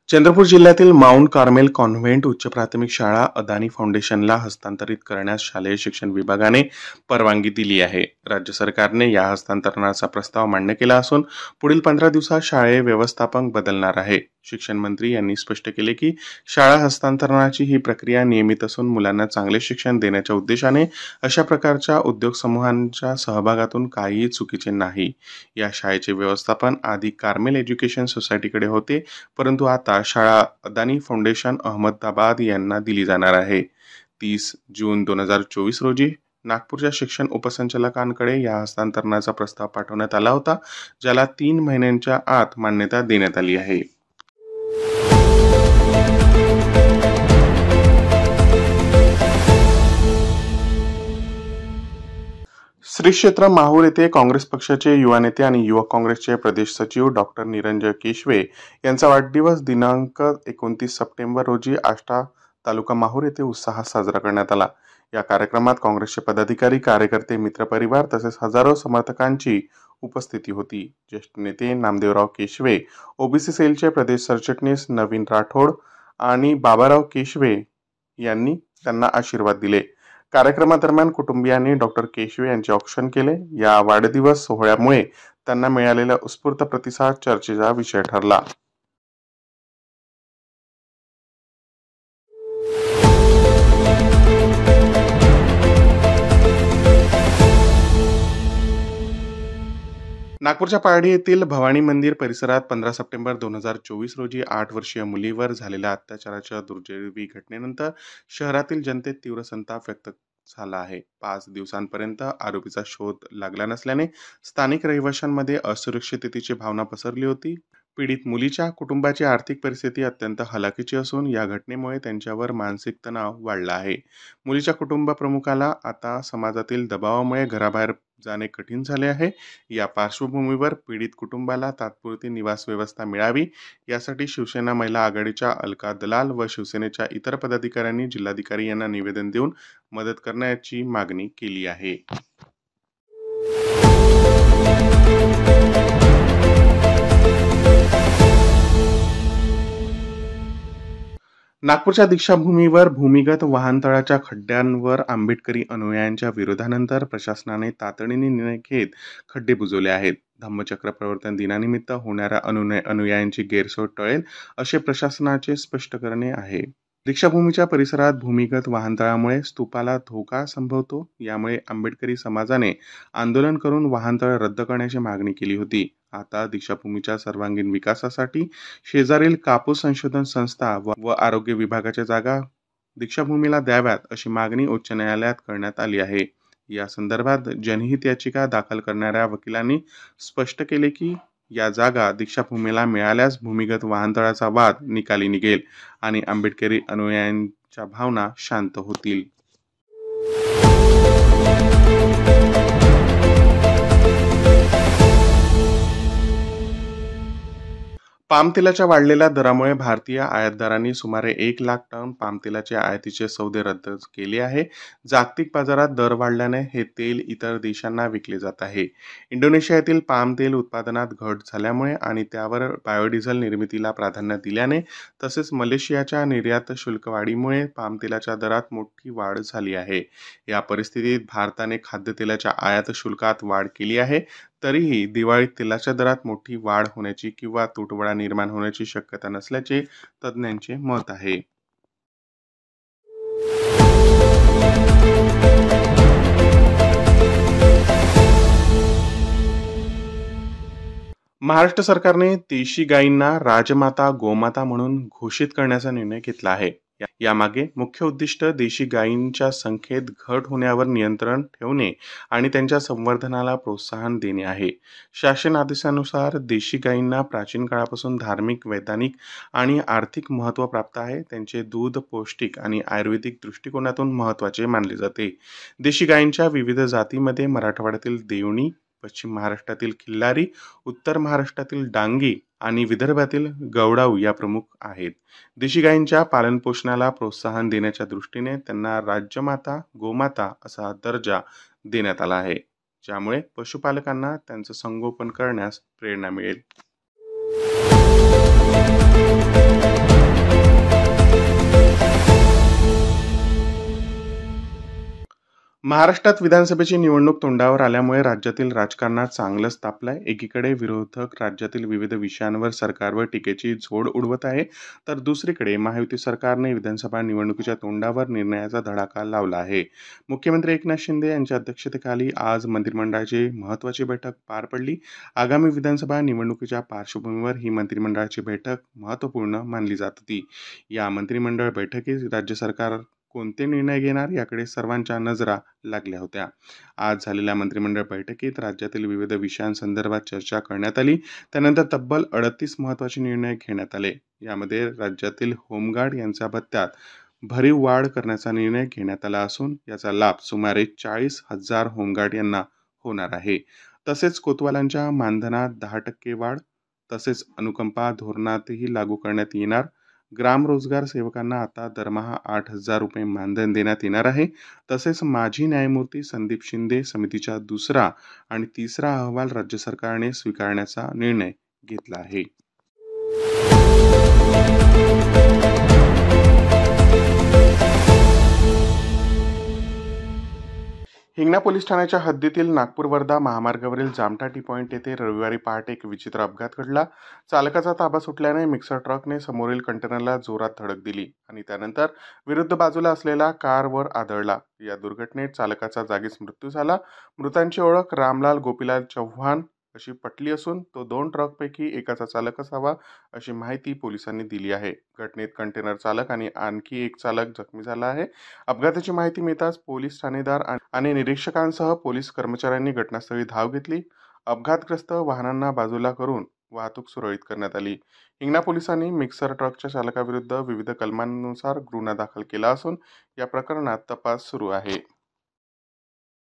चंद्रपूर जिल्ह्यातील mount Carmel convent उच्च प्राथमिक शाळा अदानी फाउंडेशनला हस्तांतरित करण्यास शालेय शिक्षण विभागाने परवानगी दिली आहे. राज्य सरकारने या हस्तांतरणाचा प्रस्ताव मान्य केला असून पुढील 15 दिवसात शाळे व्यवस्थापक बदलणार आहे. शिक्षण मंत्री यांनी स्पष्ट केले की शाळा हस्तांतरणाची ही प्रक्रिया नियमित असून मुलांना चांगले शिक्षण देण्याच्या उद्देशाने अशा प्रकारच्या उद्योग समूहांच्या सहभागातून काहीही चुकीचे नाही. या शाळेचे व्यवस्थापन आधी कार्मेल एज्युकेशन सोसायटीकडे होते, परंतु आता शाळा अदानी फाउंडेशन अहमदाबाद यांना दिली जाणार आहे. 30 जून 2024 रोजी नागपूरच्या शिक्षण उपसंचालकांकडे या हस्तांतरणाचा प्रस्ताव पाठवण्यात आला होता, ज्याला 3 महिन्यांच्या आत मान्यता देण्यात आली आहे. श्री क्षेत्र माहूर येथे काँग्रेस पक्षाचे युवा नेते आणि युवक काँग्रेसचे प्रदेश सचिव डॉक्टर निरंजय केशवे यांचा वाढदिवस दिनांक 29 सप्टेंबर रोजी आष्टा तालुका माहूर येथे उत्साहात साजरा करण्यात आला. या कार्यक्रमात काँग्रेसचे पदाधिकारी, कार्यकर्ते, मित्रपरिवार तसेच हजारो समर्थकांची उपस्थिती होती. ज्येष्ठ नेते नामदेवराव केशवे, ओबीसी सेलचे प्रदेश सरचिटणीस नवीन राठोड आणि बाबाराव केशवे यांनी त्यांना आशीर्वाद दिले. कार्यक्रमादरम्यान कुटुंबियांनी डॉक्टर केशवे यांचे औक्षण केले. या वाढदिवस सोहळ्यामुळे त्यांना मिळालेला उत्स्फूर्त प्रतिसाद चर्चेचा विषय ठरला. नागपूरच्या पारडी येथील भवानी मंदिर परिसरात 15 सप्टेंबर 2024 रोजी 8 वर्षीय मुलीवर झालेल्या अत्याचाराच्या दुर्दैवी घटनेनंतर शहरातील जनतेत तीव्र संताप व्यक्त झाला आहे. 5 दिवसांपर्यंत आरोपीचा शोध लागला नसल्याने स्थानिक रहिवाशांमध्ये असुरक्षिततेची भावना पसरली होती. पीडित मुलीच्या कुटुंबाची आर्थिक परिस्थिती अत्यंत हलाखीची असून या घटनेमुळे त्यांच्यावर मानसिक तणाव वाढला आहे. मुलीच्या कुटुंब प्रमुखाला आता समाजातील दबावामुळे घराबाहेर जाणे कठीण झाले आहे. या पार्श्वभूमीवर पीडित कुटुंबाला तात्पुरती निवास व्यवस्था मिळावी यासाठी शिवसेना महिला आघाडीच्या अलका दलाल व शिवसेनेच्या इतर पदाधिकाऱ्यांनी जिल्हाधिकारी यांना निवेदन देऊन मदत करण्याची मागणी केली आहे. नागपूरच्या दीक्षाभूमीवर भूमिगत वाहनतळाच्या खड्ड्यांवर आंबेडकरी अनुयायांच्या विरोधानंतर प्रशासनाने तातडीने निर्णय घेत खड्डे बुजवले आहेत. धम्मचक्र प्रवर्तन दिनानिमित्त होणाऱ्या अनुयायांची गैरसोय टळेल असे प्रशासनाचे स्पष्टीकरण आहे. दीक्षाभूमीच्या परिसरात भूमिगत वाहनतळामुळे स्तूपाला धोका संभवतो. यामुळे आंबेडकरी समाजाने आंदोलन करून वाहनतळ रद्द करण्याची मागणी केली होती. आता दीक्षाभूमीच्या सर्वांगीण विकासासाठी शेजारील कापूस संशोधन संस्था व आरोग्य विभागाच्या जागा दीक्षाभूमीला द्याव्यात अशी मागणी उच्च न्यायालयात करण्यात आली आहे. या संदर्भात जनहित याचिका दाखल करणाऱ्या वकिलांनी स्पष्ट केले की या जागा दीक्षाभूमीला मिळाल्यास भूमिगत वाहनतळाचा वाद निकाली निघेल आणि आंबेडकरी अनुयायांच्या भावना शांत होतील. पामतेलाच्या वाढलेल्या दरामुळे भारतीय आयातदारांनी सुमारे 1 लाख टन पामतेलाच्या आयातीचे सौदे रद्द केले आहे. जागतिक बाजारात दर वाढल्याने हे तेल इतर देशांना विकले जात आहे. इंडोनेशिया येथील पाम तेल उत्पादनात घट झाल्यामुळे आणि त्यावर बायोडिझेल निर्मितीला प्राधान्य दिल्याने तसेच मलेशियाच्या निर्यात शुल्क वाढीमुळे पामतेलाच्या दरात मोठी वाढ झाली आहे. या परिस्थितीत भारताने खाद्यतेलाच्या आयात शुल्कात वाढ केली आहे. तरीही दिवाळीत तेलाच्या दरात मोठी वाढ होण्याची किंवा तुटवडा निर्माण होण्याची शक्यता नसल्याचे तज्ज्ञांचे मत आहे. महाराष्ट्र सरकारने देशी गायींना राजमाता, गोमाता म्हणून घोषित करण्याचा निर्णय घेतला आहे. यामागे मुख्य उद्दिष्ट देशी गायींच्या संख्येत घट होण्यावर नियंत्रण ठेवणे आणि त्यांच्या संवर्धनाला प्रोत्साहन देणे आहे. शासन आदेशानुसार देशी गायींना प्राचीन काळापासून धार्मिक, वैज्ञानिक आणि आर्थिक महत्त्व प्राप्त आहे. त्यांचे दूध पौष्टिक आणि आयुर्वेदिक दृष्टिकोनातून महत्त्वाचे मानले जाते. देशी गायींच्या विविध जातीमध्ये मराठवाड्यातील देवणी, पश्चिम महाराष्ट्रातील खिल्लारी, उत्तर महाराष्ट्रातील डांगी आणि विदर्भातील गवडाऊ या प्रमुख आहेत. देशी गायींच्या पालनपोषणाला प्रोत्साहन देण्याच्या दृष्टीने त्यांना राजमाता, गोमाता असा दर्जा देण्यात आला आहे, ज्यामुळे पशुपालकांना त्यांचं संगोपन करण्यास प्रेरणा मिळेल. महाराष्ट्रात विधानसभेची निवडणूक तोंडावर आल्यामुळे राज्यातील राजकारणात चांगलंच तापलंय. एकीकडे विरोधक राज्यातील विविध विषयांवर सरकारवर टीकेची झोड उडवत आहे, तर दुसरीकडे महायुती सरकारने विधानसभा निवडणुकीच्या तोंडावर निर्णयाचा धडाका लावला आहे. मुख्यमंत्री एकनाथ शिंदे यांच्या अध्यक्षतेखाली आज मंत्रिमंडळाची महत्त्वाची बैठक पार पडली. आगामी विधानसभा निवडणुकीच्या पार्श्वभूमीवर ही मंत्रिमंडळाची बैठक महत्त्वपूर्ण मानली जात होती. या मंत्रिमंडळ बैठकीत राज्य सरकार कोणते निर्णय घेणार याकडे सर्वांच्या नजरा लागल्या होत्या. आज झालेल्या मंत्रिमंडळ बैठकीत राज्यातील विविध विषयांसंदर्भात चर्चा करण्यात आली. त्यानंतर तब्बल 38 महत्त्वाचे निर्णय घेण्यात आले. यामध्ये राज्यातील होमगार्ड यांच्या भत्त्यात भरीव वाढ करण्याचा निर्णय घेण्यात आला असून याचा लाभ सुमारे 40,000 होमगार्ड यांना होणार आहे. तसेच कोतवालांच्या मानधनात 10% वाढ, तसेच अनुकंपा धोरणातही लागू करण्यात येणार. ग्राम रोजगार सेवकांना आता दरमहा 8,000 रुपये मानधन देण्यात येणार आहे. तसेच माजी न्यायमूर्ती संदीप शिंदे समितीचा दुसरा आणि तिसरा अहवाल राज्य सरकारने स्वीकारण्याचा निर्णय घेतला आहे. हिंगणा पोलीस ठाण्याच्या हद्दीतील नागपूर-वर्धा महामार्गावरील जामठा टी पॉइंट येथे रविवारी पहाटे एक विचित्र अपघात घडला. चालकाचा ताबा सुटल्याने मिक्सर ट्रकने समोरील कंटेनरला जोरात धडक दिली आणि त्यानंतर विरुद्ध बाजूला असलेला कारवर आदळला. या दुर्घटनेत चालकाचा जागीच मृत्यू झाला. मृतांची ओळख रामलाल गोपीलाल चव्हाण अशी पटली असून तो 2 ट्रकपैकी एकाचा चालक असावा अशी माहिती पोलिसांनी दिली आहे. घटनेत कंटेनर चालक आणि आणखी एक चालक जखमी झाला आहे. अपघाताची माहिती मिळताच पोलीस ठाणेदार आणि निरीक्षकांसह पोलीस कर्मचाऱ्यांनी घटनास्थळी धाव घेतली. अपघातग्रस्त वाहनांना बाजूला करून वाहतूक सुरळीत करण्यात आली. हिंगणा पोलिसांनी मिक्सर ट्रकच्या चालकाविरुद्ध विविध कलमांनुसार गुन्हा दाखल केला असून या प्रकरणात तपास सुरू आहे.